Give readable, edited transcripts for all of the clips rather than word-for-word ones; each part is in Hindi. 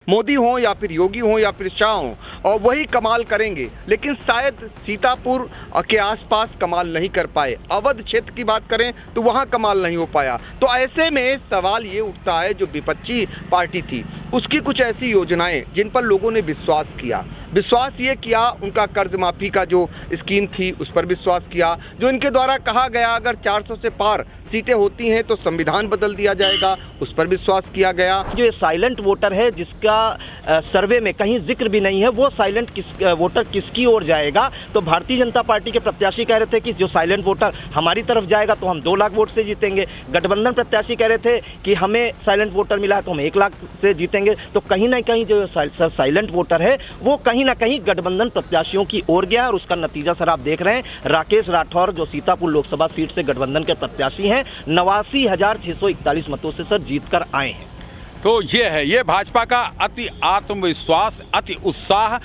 मोदी हो या फिर योगी हो या फिर शाह हो, और वही कमाल करेंगे, लेकिन शायद सीतापुर के आसपास कमाल नहीं कर पाए। अवध क्षेत्र की बात करें तो वहाँ कमाल नहीं हो पाया। तो ऐसे में सवाल ये उठता है, जो विपक्षी पार्टी थी उसकी कुछ ऐसी योजनाएं जिन पर लोगों ने विश्वास किया, विश्वास ये किया, उनका कर्ज माफ़ी का जो स्कीम थी उस पर विश्वास किया, जो इनके द्वारा कहा गया अगर 400 से पार सीटें होती हैं तो संविधान बदल दिया जाएगा, उस पर विश्वास किया गया। जो ये साइलेंट वोटर है जिसका सर्वे में कहीं जिक्र भी नहीं है, वो साइलेंट वोटर किसकी ओर जाएगा? तो भारतीय जनता पार्टी के प्रत्याशी कह रहे थे कि जो साइलेंट वोटर हमारी तरफ जाएगा तो हम 2 लाख वोट से जीतेंगे। गठबंधन प्रत्याशी कह रहे थे कि हमें साइलेंट वोटर मिला है तो हम 1 लाख से जीतेंगे। तो कहीं ना कहीं जो साइलेंट वोटर है वो कहीं ना कहीं गठबंधन प्रत्याशियों की ओर गया, और उसका नतीजा सर आप देख रहे हैं। राकेश राठौर जो सीतापुर लोकसभा सीट से गठबंधन के प्रत्याशी हैं, 89,641 मतों से सर जीत कर आए हैं। तो ये है, ये भाजपा का अति आत्मविश्वास, अति उत्साह,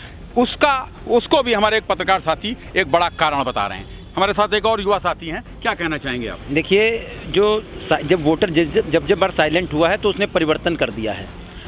उसको भी हमारे एक पत्रकार साथी एक बड़ा कारण बता रहे हैं। हमारे साथ एक और युवा साथी हैं, क्या कहना चाहेंगे आप? देखिए, जब वोटर जब बार साइलेंट हुआ है तो उसने परिवर्तन कर दिया है।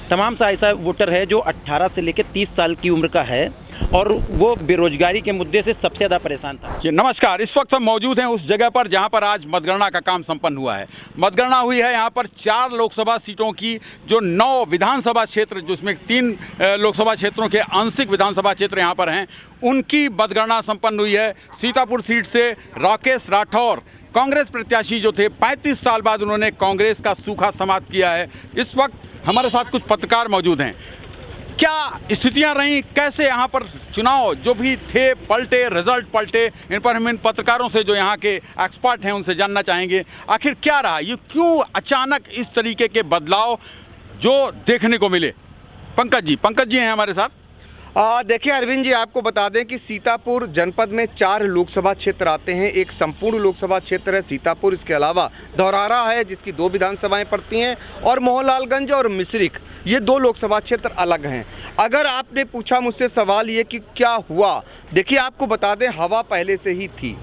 तमाम सा ऐसा वोटर है जो 18 से लेकर 30 साल की उम्र का है और वो बेरोजगारी के मुद्दे से सबसे ज़्यादा परेशान था। नमस्कार, इस वक्त हम मौजूद हैं उस जगह पर जहां पर आज मतगणना का काम संपन्न हुआ है। मतगणना हुई है यहाँ पर 4 लोकसभा सीटों की, जो 9 विधानसभा क्षेत्र, जिसमें 3 लोकसभा क्षेत्रों के आंशिक विधानसभा क्षेत्र यहाँ पर हैं, उनकी मतगणना संपन्न हुई है। सीतापुर सीट से राकेश राठौर कांग्रेस प्रत्याशी जो थे, 35 साल बाद उन्होंने कांग्रेस का सूखा समाप्त किया है। इस वक्त हमारे साथ कुछ पत्रकार मौजूद हैं। क्या स्थितियां रहीं, कैसे यहाँ पर चुनाव जो भी थे पलटे, रिजल्ट पलटे, इन पर हम इन पत्रकारों से जो यहाँ के एक्सपर्ट हैं उनसे जानना चाहेंगे। आखिर क्या रहा, ये क्यों अचानक इस तरीके के बदलाव जो देखने को मिले? पंकज जी हैं हमारे साथ। देखिए अरविंद जी, आपको बता दें कि सीतापुर जनपद में 4 लोकसभा क्षेत्र आते हैं। एक संपूर्ण लोकसभा क्षेत्र है सीतापुर, इसके अलावा धौरारा है जिसकी 2 विधानसभाएं पड़ती हैं, और मोहनलालगंज और मिश्रिख, ये 2 लोकसभा क्षेत्र अलग हैं। अगर आपने पूछा मुझसे सवाल ये कि क्या हुआ, देखिए आपको बता दें, हवा पहले से ही थी।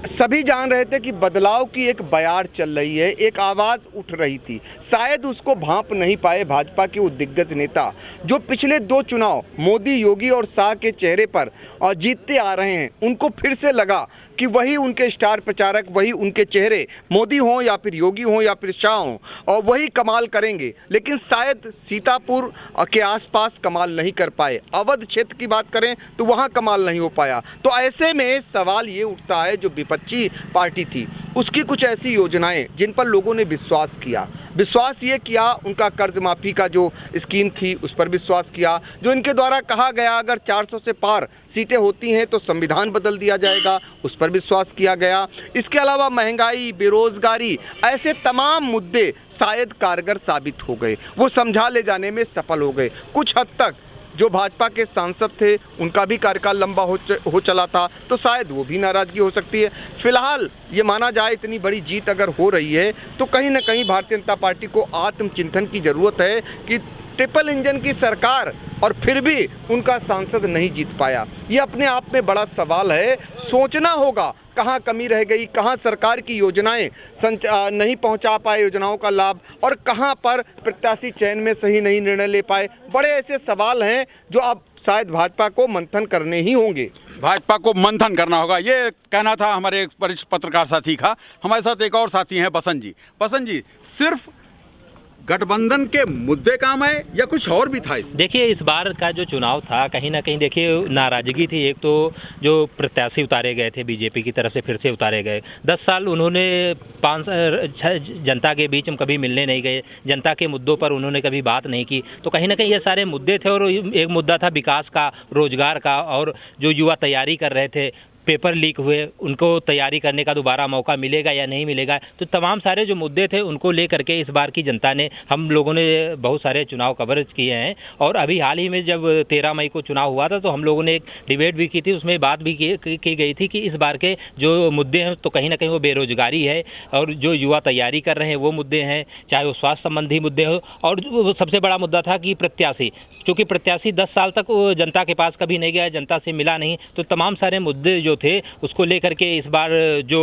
सभी जान रहे थे कि बदलाव की एक बयार चल रही है, एक आवाज़ उठ रही थी। शायद उसको भांप नहीं पाए भाजपा के वो दिग्गज नेता जो पिछले 2 चुनाव मोदी, योगी और शाह के चेहरे पर जीतते आ रहे हैं। उनको फिर से लगा कि वही उनके स्टार प्रचारक, वही उनके चेहरे, मोदी हो या फिर योगी हो या फिर शाह हो, और वही कमाल करेंगे, लेकिन शायद सीतापुर के आसपास कमाल नहीं कर पाए। अवध क्षेत्र की बात करें तो वहाँ कमाल नहीं हो पाया। तो ऐसे में सवाल ये उठता है, जो विपक्षी पार्टी थी उसकी कुछ ऐसी योजनाएं जिन पर लोगों ने विश्वास किया, विश्वास ये किया, उनका कर्ज माफ़ी का जो स्कीम थी उस पर विश्वास किया, जो इनके द्वारा कहा गया अगर 400 से पार सीटें होती हैं तो संविधान बदल दिया जाएगा, उस पर विश्वास किया गया। इसके अलावा महंगाई, बेरोजगारी, ऐसे तमाम मुद्दे शायद कारगर साबित हो गए, वो समझा ले जाने में सफल हो गए। कुछ हद तक जो भाजपा के सांसद थे उनका भी कार्यकाल लंबा हो चला था, तो शायद वो भी नाराज़गी हो सकती है। फिलहाल ये माना जाए इतनी बड़ी जीत अगर हो रही है तो कहीं ना कहीं भारतीय जनता पार्टी को आत्मचिंतन की ज़रूरत है कि ट्रिपल इंजन की सरकार और फिर भी उनका सांसद नहीं जीत पाया। ये अपने आप में बड़ा सवाल है। सोचना होगा कहाँ कमी रह गई, कहाँ सरकार की योजनाएं नहीं पहुंचा पाए योजनाओं का लाभ, और कहाँ पर प्रत्याशी चयन में सही नहीं निर्णय ले पाए। बड़े ऐसे सवाल हैं जो अब शायद भाजपा को मंथन करने ही होंगे। भाजपा को मंथन करना होगा, ये कहना था हमारे एक वरिष्ठ पत्रकार साथी का। हमारे साथ एक और साथी हैं बसंत जी। बसंत जी, सिर्फ गठबंधन के मुद्दे काम है या कुछ और भी था? देखिए, इस बार का जो चुनाव था कहीं ना कहीं देखिए नाराज़गी थी। एक तो जो प्रत्याशी उतारे गए थे बीजेपी की तरफ से, फिर से उतारे गए। 10 साल उन्होंने 5 जनता के बीच में कभी मिलने नहीं गए, जनता के मुद्दों पर उन्होंने कभी बात नहीं की। तो कहीं ना कहीं ये सारे मुद्दे थे, और एक मुद्दा था विकास का, रोजगार का, और जो युवा तैयारी कर रहे थे, पेपर लीक हुए, उनको तैयारी करने का दोबारा मौका मिलेगा या नहीं मिलेगा। तो तमाम सारे जो मुद्दे थे उनको लेकर के इस बार की जनता ने, हम लोगों ने बहुत सारे चुनाव कवरेज किए हैं। और अभी हाल ही में जब 13 मई को चुनाव हुआ था तो हम लोगों ने एक डिबेट भी की थी, उसमें बात भी की गई थी कि इस बार के जो मुद्दे हैं तो कहीं ना कहीं वो बेरोजगारी है, और जो युवा तैयारी कर रहे हैं वो मुद्दे हैं, चाहे वो स्वास्थ्य संबंधी मुद्दे हो, और सबसे बड़ा मुद्दा था कि प्रत्याशी चूँकि प्रत्याशी 10 साल तक वो जनता के पास कभी नहीं गया, जनता से मिला नहीं, तो तमाम सारे मुद्दे जो थे उसको लेकर के इस बार जो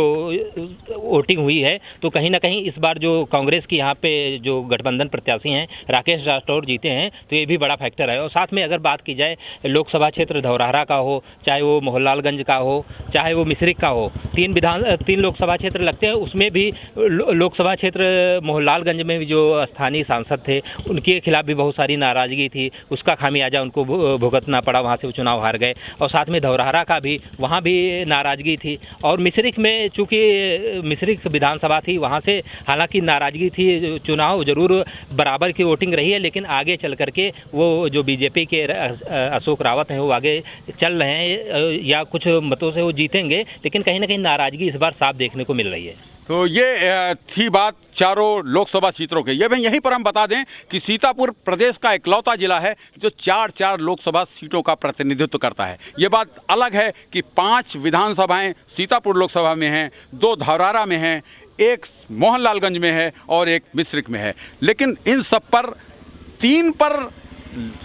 वोटिंग हुई है तो कहीं ना कहीं इस बार जो कांग्रेस की यहाँ पे जो गठबंधन प्रत्याशी हैं राकेश राठौर जीते हैं, तो ये भी बड़ा फैक्टर है। और साथ में अगर बात की जाए लोकसभा क्षेत्र धौरहरा का हो, चाहे वो मोहनलालगंज का हो, चाहे वो मिश्रिख का हो, 3 लोकसभा क्षेत्र लगते हैं। उसमें भी लोकसभा क्षेत्र मोहनलालगंज में भी जो स्थानीय सांसद थे उनके खिलाफ भी बहुत सारी नाराज़गी थी, उसका खामियाजा उनको भुगतना पड़ा, वहाँ से वो चुनाव हार गए। और साथ में धौरहरा का भी वहाँ भी नाराज़गी थी। और मिश्रिख में चूँकि मिश्रिख विधानसभा थी, वहाँ से हालांकि नाराज़गी थी, चुनाव ज़रूर बराबर की वोटिंग रही है, लेकिन आगे चल करके वो जो बीजेपी के अशोक रावत हैं वो आगे चल रहे हैं या कुछ मतों से वो जीतेंगे, लेकिन कहीं ना कहीं नाराज़गी इस बार साफ देखने को मिल रही है। तो ये थी बात चारों लोकसभा क्षेत्रों के। ये भी यहीं पर हम बता दें कि सीतापुर प्रदेश का इकलौता जिला है जो 4 लोकसभा सीटों का प्रतिनिधित्व करता है। ये बात अलग है कि 5 विधानसभाएं सीतापुर लोकसभा में हैं, 2 धौरहरा में हैं, 1 मोहनलालगंज में है और 1 मिश्रिख में है। लेकिन इन सब पर 3 पर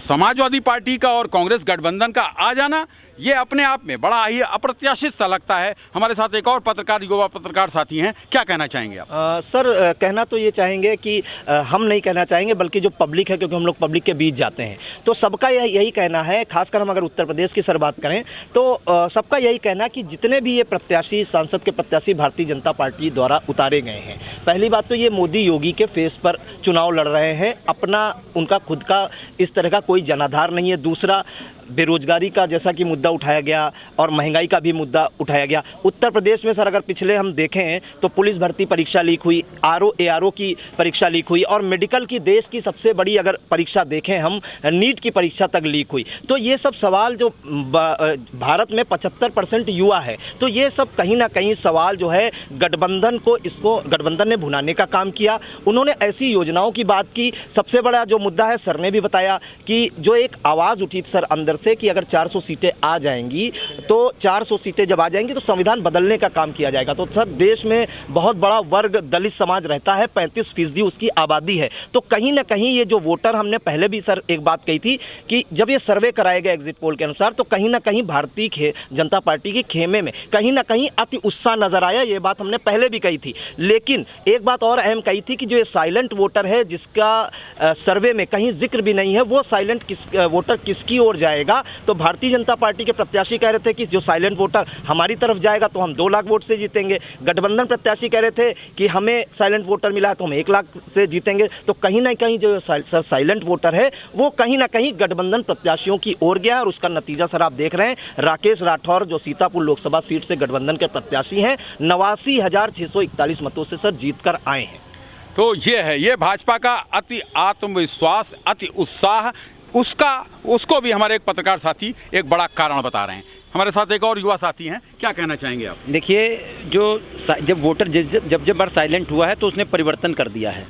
समाजवादी पार्टी का और कांग्रेस गठबंधन का आ जाना ये अपने आप में बड़ा ही अप्रत्याशित सा लगता है। हमारे साथ एक और पत्रकार, युवा पत्रकार साथी हैं, क्या कहना चाहेंगे आप? सर कहना तो ये चाहेंगे कि हम नहीं कहना चाहेंगे, बल्कि जो पब्लिक है, क्योंकि हम लोग पब्लिक के बीच जाते हैं, तो सबका यही कहना है। खासकर हम अगर उत्तर प्रदेश की सर बात करें तो सबका यही कहना कि जितने भी ये प्रत्याशी, सांसद के प्रत्याशी भारतीय जनता पार्टी द्वारा उतारे गए हैं, पहली बात तो ये मोदी योगी के फेस पर चुनाव लड़ रहे हैं, अपना उनका खुद का इस तरह का कोई जनाधार नहीं है। दूसरा, बेरोजगारी का जैसा कि मुद्दा उठाया गया और महंगाई का भी मुद्दा उठाया गया। उत्तर प्रदेश में सर अगर पिछले हम देखें तो पुलिस भर्ती परीक्षा लीक हुई, ARO की परीक्षा लीक हुई, और मेडिकल की देश की सबसे बड़ी अगर परीक्षा देखें हम, नीट की परीक्षा तक लीक हुई। तो ये सब सवाल जो भारत में 75% युवा है, तो ये सब कहीं ना कहीं सवाल जो है गठबंधन को, इसको गठबंधन ने भुनाने का काम किया। उन्होंने ऐसी योजनाओं की बात की। सबसे बड़ा जो मुद्दा है, सर ने भी बताया कि जो एक आवाज़ उठी सर अंदर से कि अगर 400 सीटें आ जाएंगी, तो 400 सीटें जब आ जाएंगी तो संविधान बदलने का काम किया जाएगा। तो सर देश में बहुत बड़ा वर्ग दलित समाज रहता है, 35% उसकी आबादी है। तो कहीं ना कहीं ये जो वोटर, हमने पहले भी सर एक बात कही थी कि जब ये सर्वे कराए गए एग्जिट पोल के अनुसार, तो कहीं ना कहीं भारतीय जनता पार्टी के खेमे में कहीं ना कहीं अति उत्साह नजर आया। ये बात हमने पहले भी कही थी। लेकिन एक बात और अहम कही थी कि जो ये साइलेंट वोटर है, जिसका सर्वे में कहीं जिक्र भी नहीं है, वो साइलेंट वोटर किसकी ओर जाएगा। तो भारतीय जनता पार्टी के प्रत्याशी कह रहे थे कि जो साइलेंट वोटर हमारी तरफ जाएगा तो हम 2 लाख वोट से जीतेंगे। गठबंधन प्रत्याशी कह रहे थे कि हमें साइलेंट वोटर मिला है तो हम 1 लाख से जीतेंगे। तो कहीं ना कहीं जो साइलेंट वोटर है वो कहीं ना कहीं गठबंधन प्रत्याशियों की ओर गया, और उसका नतीजा सर आप देख रहे हैं। राकेश राठौर जो सीतापुर लोकसभा सीट से गठबंधन के प्रत्याशी हैं, 89,641 मतों से सर जीत कर आए हैं। तो ये भाजपा का अति आत्मविश्वास, अति उत्साह, उसको भी हमारे एक पत्रकार साथी एक बड़ा कारण बता रहे हैं। हमारे साथ एक और युवा साथी हैं, क्या कहना चाहेंगे आप? देखिए, जब वोटर जब बार साइलेंट हुआ है तो उसने परिवर्तन कर दिया है।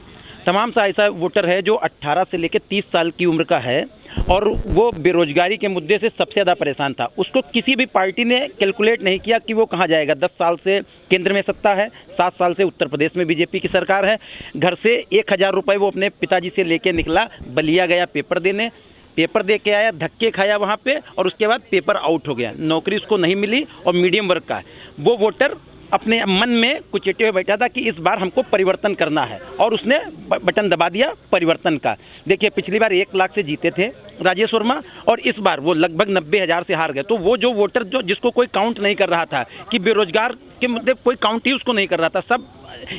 तमाम सा ऐसा वोटर है जो 18 से लेकर 30 साल की उम्र का है और वो बेरोजगारी के मुद्दे से सबसे ज़्यादा परेशान था। उसको किसी भी पार्टी ने कैलकुलेट नहीं किया कि वो कहाँ जाएगा। 10 साल से केंद्र में सत्ता है, 7 साल से उत्तर प्रदेश में बीजेपी की सरकार है। घर से 1000 रुपये वो अपने पिताजी से लेके निकला, बलिया गया पेपर देने, पेपर दे के आया, धक्के खाया वहाँ पे, और उसके बाद पेपर आउट हो गया। नौकरी उसको नहीं मिली और मीडियम वर्ग का है। वो वोटर अपने मन में कुचेटे हुए बैठा था कि इस बार हमको परिवर्तन करना है, और उसने बटन दबा दिया परिवर्तन का। देखिए, पिछली बार 1 लाख से जीते थे राजेश वर्मा, और इस बार वो लगभग 90,000 से हार गए। तो वो जो वोटर जिसको कोई काउंट नहीं कर रहा था, कि बेरोजगार के मुद्दे कोई काउंट ही उसको नहीं कर रहा था, सब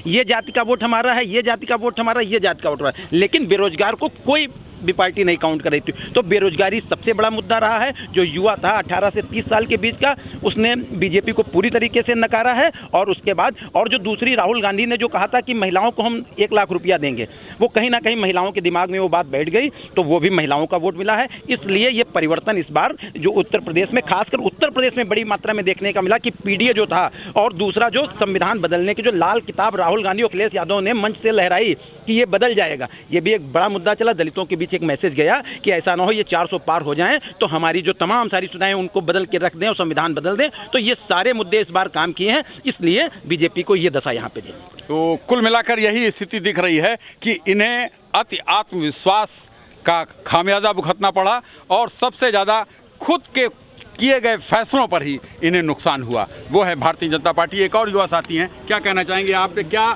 ये जाति का वोट हमारा है, ये जाति का वोट हमारा, ये जाति का वोट हमारा, लेकिन बेरोजगार को कोई भी पार्टी नहीं काउंट कर रही थी। तो बेरोजगारी सबसे बड़ा मुद्दा रहा है। जो युवा था 18 से 30 साल के बीच का, उसने बीजेपी को पूरी तरीके से नकारा है। और उसके बाद और जो दूसरी, राहुल गांधी ने जो कहा था कि महिलाओं को हम 1 लाख रुपया देंगे, वो कहीं ना कहीं महिलाओं के दिमाग में वो बात बैठ गई, तो वो भी महिलाओं का वोट मिला है। इसलिए ये परिवर्तन इस बार जो उत्तर प्रदेश में, खासकर उत्तर प्रदेश में बड़ी मात्रा में देखने का मिला कि पीडीए जो था, और दूसरा जो संविधान बदलने की जो लाल किताब राहुल गांधी और अखिलेश यादव ने मंच से लहराई कि ये बदल जाएगा, ये भी एक बड़ा मुद्दा चला। दलितों के बीच एक मैसेज गया कि ऐसा ना हो ये 400 पार हो जाएं तो हमारी जो तमाम सारी सुविधाएं उनको बदल के रख दें और संविधान बदल दें। तो ये सारे मुद्दे इस बार काम किए हैं, इसलिए बीजेपी को ये दशा यहाँ पे दी। तो कुल मिलाकर यही स्थिति दिख रही है कि इन्हें अति आत्मविश्वास का खामियाजा भुगतना पड़ा और सबसे ज़्यादा खुद के किए गए फैसलों पर ही इन्हें नुकसान हुआ। वो है भारतीय जनता पार्टी। एक और युवा साथी हैं, क्या कहना चाहेंगे आप? क्या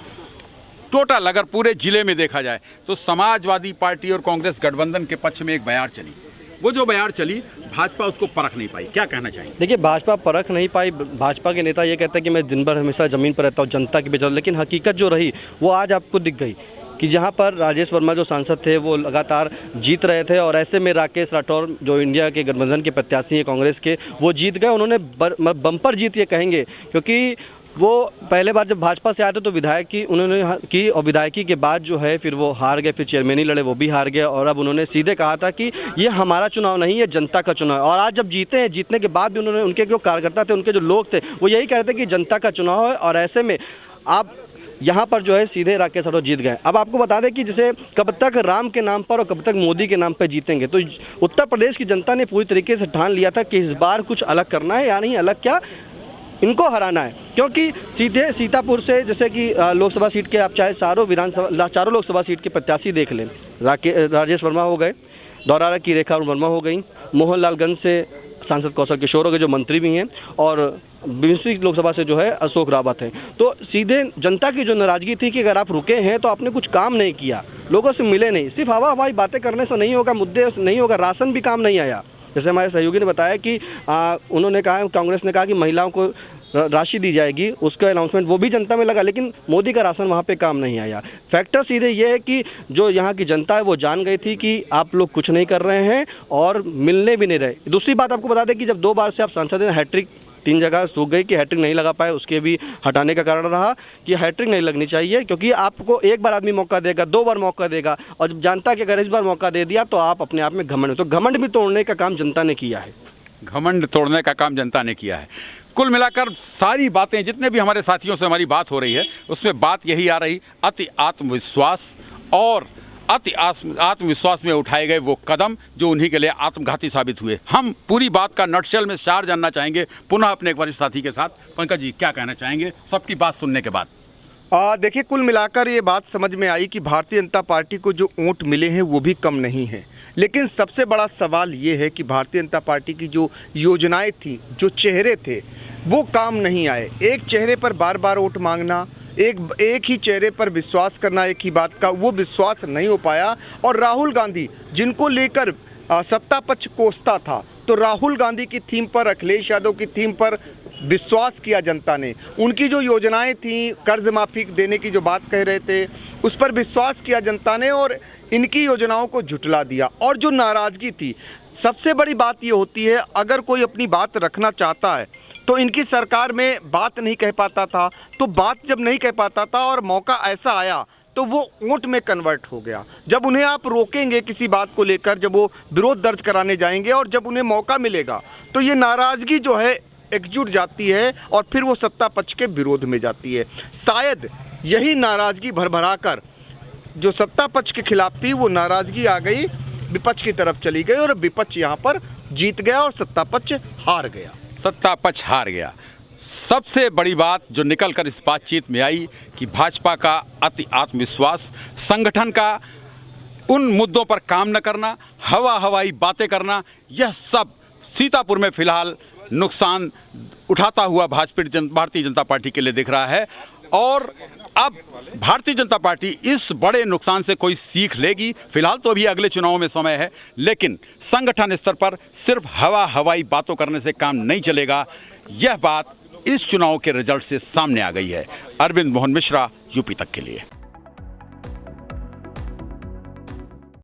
टोटल अगर पूरे जिले में देखा जाए तो समाजवादी पार्टी और कांग्रेस गठबंधन के पक्ष में एक बयार चली, वो जो बयार चली भाजपा उसको परख नहीं पाई, क्या कहना चाहेंगे? देखिए, भाजपा परख नहीं पाई। भाजपा के नेता ये कहते हैं कि मैं दिन भर हमेशा ज़मीन पर रहता हूँ, जनता के बीच, लेकिन हकीकत जो रही वो आज आपको दिख गई कि जहाँ पर राजेश वर्मा जो सांसद थे वो लगातार जीत रहे थे और ऐसे में राकेश राठौर जो इंडिया के गठबंधन के प्रत्याशी हैं कांग्रेस के, वो जीत गए। उन्होंने बम्पर जीत ये कहेंगे, क्योंकि वो पहले बार जब भाजपा से आए थे तो विधायकी उन्होंने की और विधायकी के बाद जो है फिर वो हार गए, फिर चेयरमैनी लड़े, वो भी हार गए और अब उन्होंने सीधे कहा था कि ये हमारा चुनाव नहीं है, जनता का चुनाव है। और आज जब जीते हैं, जीतने के बाद भी उन्होंने, उनके जो कार्यकर्ता थे, उनके जो लोग थे, वो यही कहते थे कि जनता का चुनाव है और ऐसे में आप यहाँ पर जो है सीधे राकेश राठौर जीत गए। अब आपको बता दें कि जैसे कब तक राम के नाम पर और कब तक मोदी के नाम पर जीतेंगे, तो उत्तर प्रदेश की जनता ने पूरी तरीके से ठान लिया था कि इस बार कुछ अलग करना है, या नहीं अलग क्या, इनको हराना है। क्योंकि सीधे सीतापुर से जैसे कि लोकसभा सीट के आप चाहे चारों लोकसभा सीट के प्रत्याशी देख लें, राजेश वर्मा हो गए, धौरारा की रेखा वर्मा हो गई, मोहनलालगंज से सांसद कौशल किशोर हो गए जो मंत्री भी हैं, और बिम्सरी लोकसभा से जो है अशोक रावत हैं। तो सीधे जनता की जो नाराज़गी थी कि अगर आप रुके हैं तो आपने कुछ काम नहीं किया, लोगों से मिले नहीं, सिर्फ हवाई बातें करने से नहीं होगा, मुद्दे नहीं होगा, राशन भी काम नहीं आया। जैसे हमारे सहयोगी ने बताया कि उन्होंने कहा, कांग्रेस ने कहा कि महिलाओं को राशि दी जाएगी, उसका अनाउंसमेंट वो भी जनता में लगा, लेकिन मोदी का राशन वहाँ पे काम नहीं आया। फैक्टर सीधे ये है कि जो यहाँ की जनता है वो जान गई थी कि आप लोग कुछ नहीं कर रहे हैं और मिलने भी नहीं रहे। दूसरी बात आपको बता दें कि जब 2 बार से आप सांसद हैं, हैट्रिक 3 जगह सूख गई कि हैट्रिक नहीं लगा पाए, उसके भी हटाने का कारण रहा कि हैट्रिक नहीं लगनी चाहिए, क्योंकि आपको एक बार आदमी मौका देगा, 2 बार मौका देगा, और जब जानता कि अगर इस बार मौका दे दिया तो आप अपने आप में घमंड, तो घमंड भी तोड़ने का काम जनता ने किया है। घमंड तोड़ने का काम जनता ने किया है। कुल मिलाकर सारी बातें, जितने भी हमारे साथियों से हमारी बात हो रही है, उसमें बात यही आ रही, अति आत्मविश्वास और अति आत्मविश्वास में उठाए गए वो कदम जो उन्हीं के लिए आत्मघाती साबित हुए। हम पूरी बात का नटशेल में सार जानना चाहेंगे पुनः अपने एक वरिष्ठ साथी के साथ। पंकज जी, क्या कहना चाहेंगे सबकी बात सुनने के बाद? देखिए, कुल मिलाकर ये बात समझ में आई कि भारतीय जनता पार्टी को जो वोट मिले हैं वो भी कम नहीं है, लेकिन सबसे बड़ा सवाल ये है कि भारतीय जनता पार्टी की जो योजनाएं थी, जो चेहरे थे, वो काम नहीं आए। एक चेहरे पर बार बार वोट मांगना, एक ही चेहरे पर विश्वास करना एक ही बात का, वो विश्वास नहीं हो पाया। और राहुल गांधी जिनको लेकर सत्ता पक्ष कोसता था, तो राहुल गांधी की थीम पर, अखिलेश यादव की थीम पर विश्वास किया जनता ने। उनकी जो योजनाएं थी, कर्ज माफी देने की जो बात कह रहे थे, उस पर विश्वास किया जनता ने और इनकी योजनाओं को झुठला दिया। और जो नाराज़गी थी, सबसे बड़ी बात ये होती है, अगर कोई अपनी बात रखना चाहता है तो इनकी सरकार में बात नहीं कह पाता था, तो बात जब नहीं कह पाता था और मौका ऐसा आया तो वो वोट में कन्वर्ट हो गया। जब उन्हें आप रोकेंगे किसी बात को लेकर, जब वो विरोध दर्ज कराने जाएंगे और जब उन्हें मौका मिलेगा तो ये नाराज़गी जो है एकजुट जाती है और फिर वो सत्ता पक्ष के विरोध में जाती है। शायद यही नाराज़गी भरभरा कर जो सत्ता पक्ष के खिलाफ थी, वो नाराज़गी आ गई, विपक्ष की तरफ चली गई और विपक्ष यहाँ पर जीत गया और सत्ता पक्ष हार गया। सत्ता पक्ष हार गया। सबसे बड़ी बात जो निकल कर इस बातचीत में आई कि भाजपा का अति आत्मविश्वास, संगठन का उन मुद्दों पर काम न करना, हवाई बातें करना, यह सब सीतापुर में फिलहाल नुकसान उठाता हुआ भारतीय जनता पार्टी के लिए दिख रहा है। और अब भारतीय जनता पार्टी इस बड़े नुकसान से कोई सीख लेगी, फिलहाल तो अभी अगले चुनावों में समय है, लेकिन संगठन स्तर पर सिर्फ हवाई बातों करने से काम नहीं चलेगा। यह बात इस चुनाव के रिजल्ट से सामने आ गई है। अरविंद मोहन मिश्रा, यूपी तक के लिए।